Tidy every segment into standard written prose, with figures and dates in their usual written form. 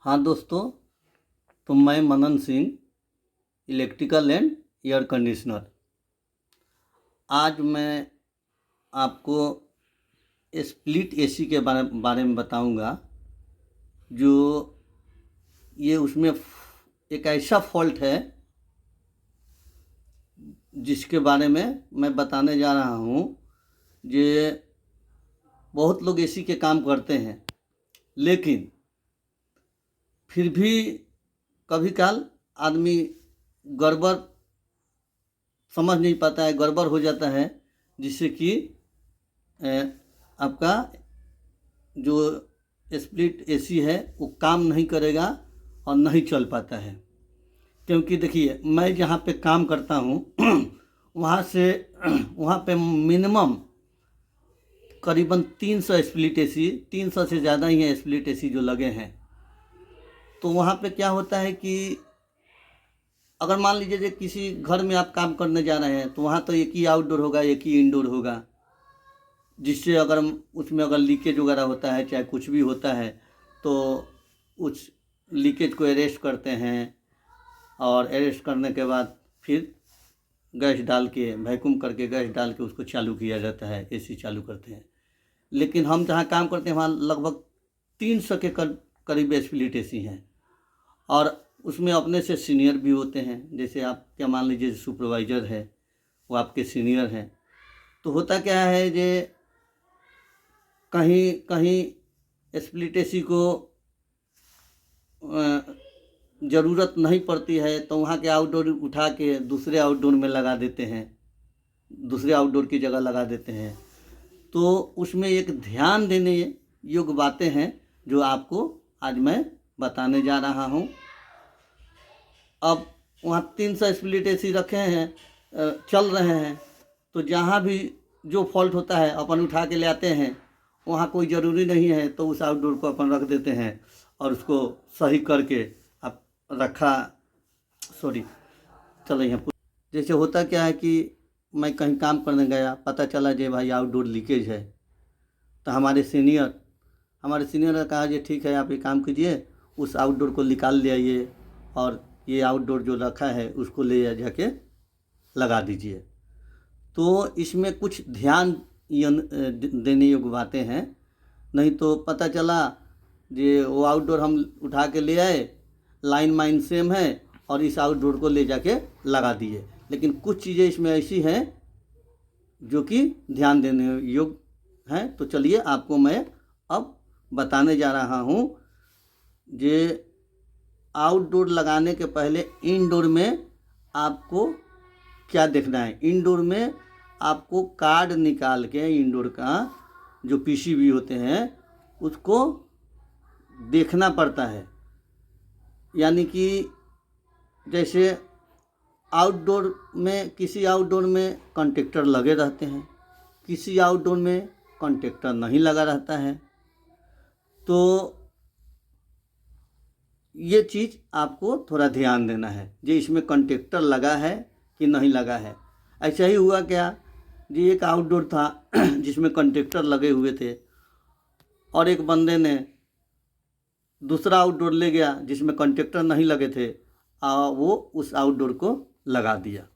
हाँ दोस्तों, तो मैं Manan Singh, electrical and air conditioner. आज मैं आपको स्प्लिट एसी के बारे में बताऊंगा। जो ये उसमें एक ऐसा फॉल्ट है जिसके बारे में मैं बताने जा रहा हूँ। ये बहुत लोग एसी के काम करते हैं, लेकिन फिर भी कभी काल आदमी गड़बड़ समझ नहीं पाता है, गड़बड़ हो जाता है, जिससे कि आपका जो स्प्लिट एसी है वो काम नहीं करेगा और नहीं चल पाता है। क्योंकि देखिए, मैं जहाँ पे काम करता हूँ वहाँ पे मिनिमम करीबन 300 स्प्लिट एसी, 300 से ज़्यादा ही है स्प्लिट एसी जो लगे हैं। तो वहाँ पे क्या होता है कि अगर मान लीजिए कि किसी घर में आप काम करने जा रहे हैं तो वहाँ तो एक ही आउटडोर होगा, एक ही इंडोर होगा, जिससे अगर उसमें अगर लीकेज वगैरह होता है, चाहे कुछ भी होता है, तो उस लीकेज को अरेस्ट करते हैं और अरेस्ट करने के बाद फिर गैस डाल के, वैक्यूम करके गैस डाल के उसको चालू किया जाता है, एसी चालू करते हैं। लेकिन हम जहाँ काम करते हैं वहाँ लगभग 300 के करीब स्प्लिट एसी हैं, और उसमें अपने से सीनियर भी होते हैं। जैसे आप क्या मान लीजिए सुपरवाइज़र है, वो आपके सीनियर हैं। तो होता क्या है, जे कहीं कहीं स्प्लिट एसी को ज़रूरत नहीं पड़ती है तो वहाँ के आउटडोर उठा के दूसरे आउटडोर में लगा देते हैं, दूसरे आउटडोर की जगह लगा देते हैं। तो उसमें एक ध्यान देने योग्य बातें हैं जो आपको आज मैं बताने जा रहा हूँ। अब वहाँ 300 स्प्लिट एसी रखे हैं, चल रहे हैं, तो जहाँ भी जो फॉल्ट होता है अपन उठा के ले आते हैं। वहाँ कोई ज़रूरी नहीं है तो उस आउटडोर को अपन रख देते हैं और उसको सही करके आप रखा चलो यहाँ जैसे होता क्या है कि मैं कहीं काम करने गया, पता चला जे भाई आउटडोर लीकेज है, तो हमारे सीनियर ने कहा जी ठीक है, आप ये काम कीजिए, उस आउटडोर को निकाल ले आइए और ये आउटडोर जो रखा है उसको ले जाके लगा दीजिए। तो इसमें कुछ ध्यान देने योग्य बातें हैं, नहीं तो पता चला जे वो आउटडोर हम उठा के ले आए, लाइन माइन सेम है और इस आउटडोर को ले जाके लगा दिए। लेकिन कुछ चीज़ें इसमें ऐसी हैं जो कि ध्यान देने योग्य हैं। तो चलिए आपको मैं अब बताने जा रहा हूँ। जे आउटडोर लगाने के पहले इनडोर में आपको क्या देखना है। इनडोर में आपको कार्ड निकाल के इनडोर का जो पीसीबी होते हैं उसको देखना पड़ता है। यानी कि जैसे आउटडोर में, किसी आउटडोर में कॉन्टेक्टर लगे रहते हैं, किसी आउटडोर में कॉन्टेक्टर नहीं लगा रहता है। तो ये चीज़ आपको थोड़ा ध्यान देना है जी, इसमें कॉन्टेक्टर लगा है कि नहीं लगा है। ऐसा ही हुआ क्या जी, एक आउटडोर था जिसमें कॉन्टेक्टर लगे हुए थे और एक बंदे ने दूसरा आउटडोर ले गया जिसमें कॉन्टेक्टर नहीं लगे थे, वो उस आउटडोर को लगा दिया।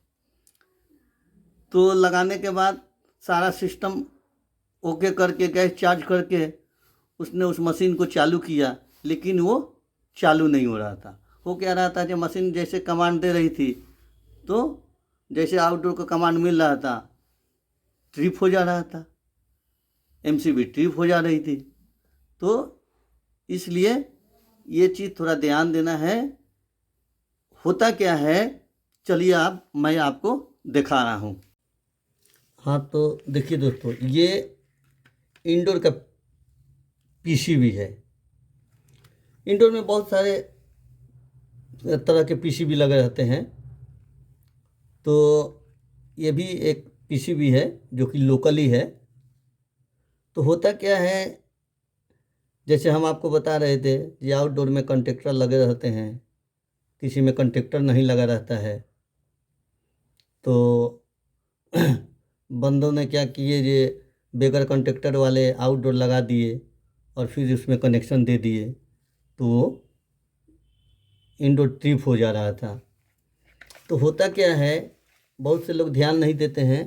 तो लगाने के बाद सारा सिस्टम ओके करके, गैस चार्ज करके उसने उस मशीन को चालू किया, लेकिन वो चालू नहीं हो रहा था। हो क्या रहा था, जब मशीन जैसे कमांड दे रही थी तो जैसे आउटडोर को कमांड मिल रहा था, ट्रिप हो जा रहा था, एमसीबी ट्रिप हो जा रही थी। तो इसलिए ये चीज़ थोड़ा ध्यान देना है। होता क्या है, चलिए मैं आपको दिखा रहा हूँ। हाँ, तो देखिए दोस्तों, ये इंडोर का पीसीबी है। इंडोर में बहुत सारे तरह के पीसीबी लगे रहते हैं, तो ये भी एक पीसीबी है जो कि लोकली है। तो होता क्या है, जैसे हम आपको बता रहे थे, ये आउटडोर में कॉन्टेक्टर लगे रहते हैं, किसी में कॉन्टेक्टर नहीं लगा रहता है। तो बंदों ने क्या किए, ये बगैर कॉन्टेक्टर वाले आउटडोर लगा दिए और फिर उसमें कनेक्शन दे दिए, तो वो इंडोर ट्रिप हो जा रहा था। तो होता क्या है, बहुत से लोग ध्यान नहीं देते हैं,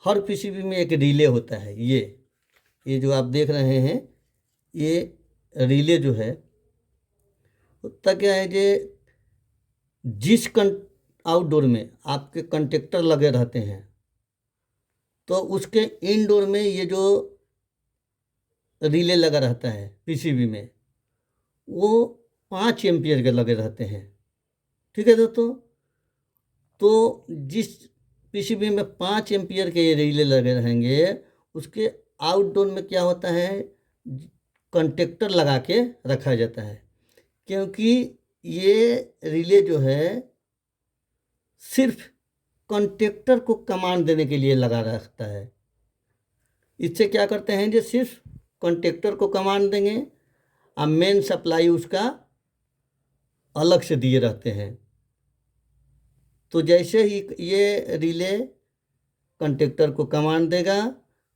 हर पीसीबी में एक रिले होता है। ये जो आप देख रहे हैं, ये रिले जो है, होता क्या है कि जिस आउटडोर में आपके कंटेक्टर लगे रहते हैं, तो उसके इनडोर में ये जो रिले लगा रहता है पीसीबी में, वो 5 एम्पियर के लगे रहते हैं। ठीक है दोस्तों, तो जिस पीसीबी में 5 एम्पियर के ये रिले लगे रहेंगे, उसके आउटडोर में क्या होता है, कंटेक्टर लगा के रखा जाता है। क्योंकि ये रिले जो है सिर्फ कंटेक्टर को कमांड देने के लिए लगा रहता है। इससे क्या करते हैं, जो सिर्फ कंटेक्टर को कमांड देंगे और मेन सप्लाई उसका अलग से दिए रहते हैं। तो जैसे ही ये रिले कंटेक्टर को कमांड देगा,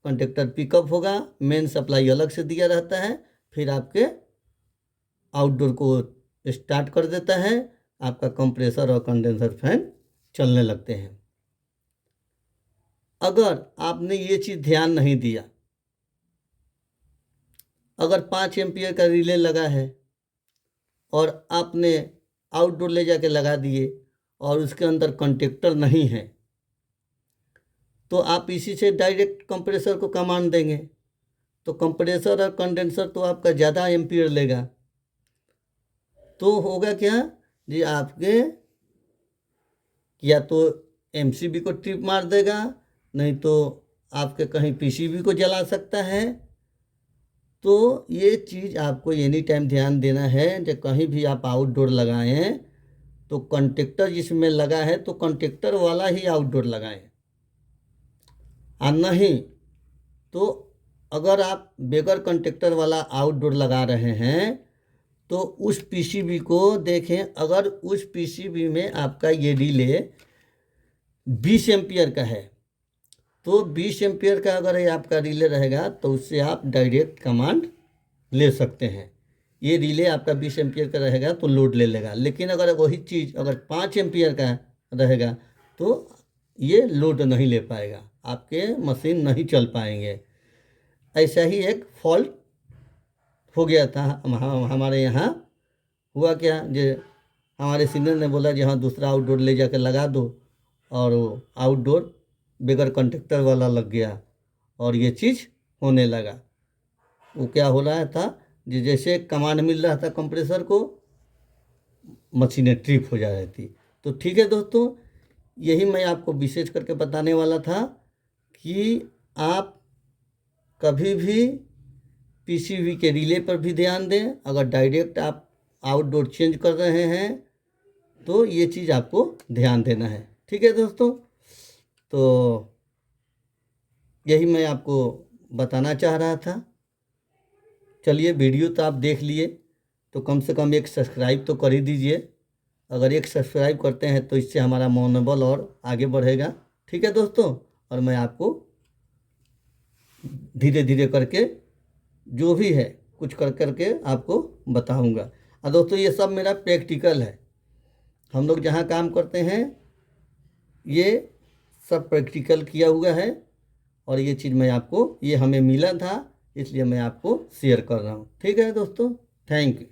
कंटेक्टर पिकअप होगा, मेन सप्लाई अलग से दिया रहता है, फिर आपके आउटडोर को स्टार्ट कर देता है, आपका कंप्रेसर और कंडेंसर फैन चलने लगते हैं। अगर आपने ये चीज़ ध्यान नहीं दिया, अगर 5 एम्पियर का रिले लगा है और आपने आउटडोर ले जाके लगा दिए और उसके अंदर कंटेक्टर नहीं है, तो आप इसी से डायरेक्ट कंप्रेसर को कमांड देंगे, तो कंप्रेसर और कंडेंसर तो आपका ज़्यादा एम्पियर लेगा। तो होगा क्या जी, आपके या तो एमसीबी को ट्रिप मार देगा, नहीं तो आपके कहीं पीसीबी को जला सकता है। तो ये चीज़ आपको एनी टाइम ध्यान देना है, जब कहीं भी आप आउटडोर लगाएं तो कंटेक्टर जिसमें लगा है तो कंटेक्टर वाला ही आउटडोर लगाएं, और नहीं तो अगर आप बगैर कंटेक्टर वाला आउटडोर लगा रहे हैं तो उस पीसीबी को देखें। अगर उस पीसीबी में आपका ये रिले 20 एम्पियर का है, तो 20 एम्पियर का अगर ये आपका रिले रहेगा तो उससे आप डायरेक्ट कमांड ले सकते हैं। ये रिले आपका 20 एम्पियर का रहेगा तो लोड ले लेगा, लेकिन अगर वही चीज़ अगर 5 एम्पियर का रहेगा तो ये लोड नहीं ले पाएगा, आपके मशीन नहीं चल पाएंगे। ऐसा ही एक फॉल्ट हो गया था हमारे यहाँ। हुआ क्या, जो हमारे सीनियर ने बोला जी हाँ दूसरा आउटडोर ले जाकर लगा दो, और वो आउटडोर बगैर कंटेक्टर वाला लग गया और ये चीज़ होने लगा। वो क्या हो रहा था, जैसे कमांड मिल रहा था कंप्रेसर को, मशीनें ट्रिप हो जा रही थी। तो ठीक है दोस्तों, यही मैं आपको विशेष करके बताने वाला था कि आप कभी भी पीसीबी के रिले पर भी ध्यान दें। अगर डायरेक्ट आप आउटडोर चेंज कर रहे हैं तो ये चीज़ आपको ध्यान देना है। ठीक है दोस्तों, तो यही मैं आपको बताना चाह रहा था। चलिए, वीडियो तो आप देख लिए, तो कम से कम एक सब्सक्राइब तो कर ही दीजिए। अगर एक सब्सक्राइब करते हैं तो इससे हमारा मनोबल और आगे बढ़ेगा। ठीक है दोस्तों, और मैं आपको धीरे धीरे करके जो भी है कुछ कर करके आपको बताऊंगा। और दोस्तों, ये सब मेरा प्रैक्टिकल है। हम लोग जहाँ काम करते हैं ये सब प्रैक्टिकल किया हुआ है, और ये चीज़ मैं आपको, ये हमें मिला था इसलिए मैं आपको शेयर कर रहा हूँ। ठीक है दोस्तों, थैंक यू।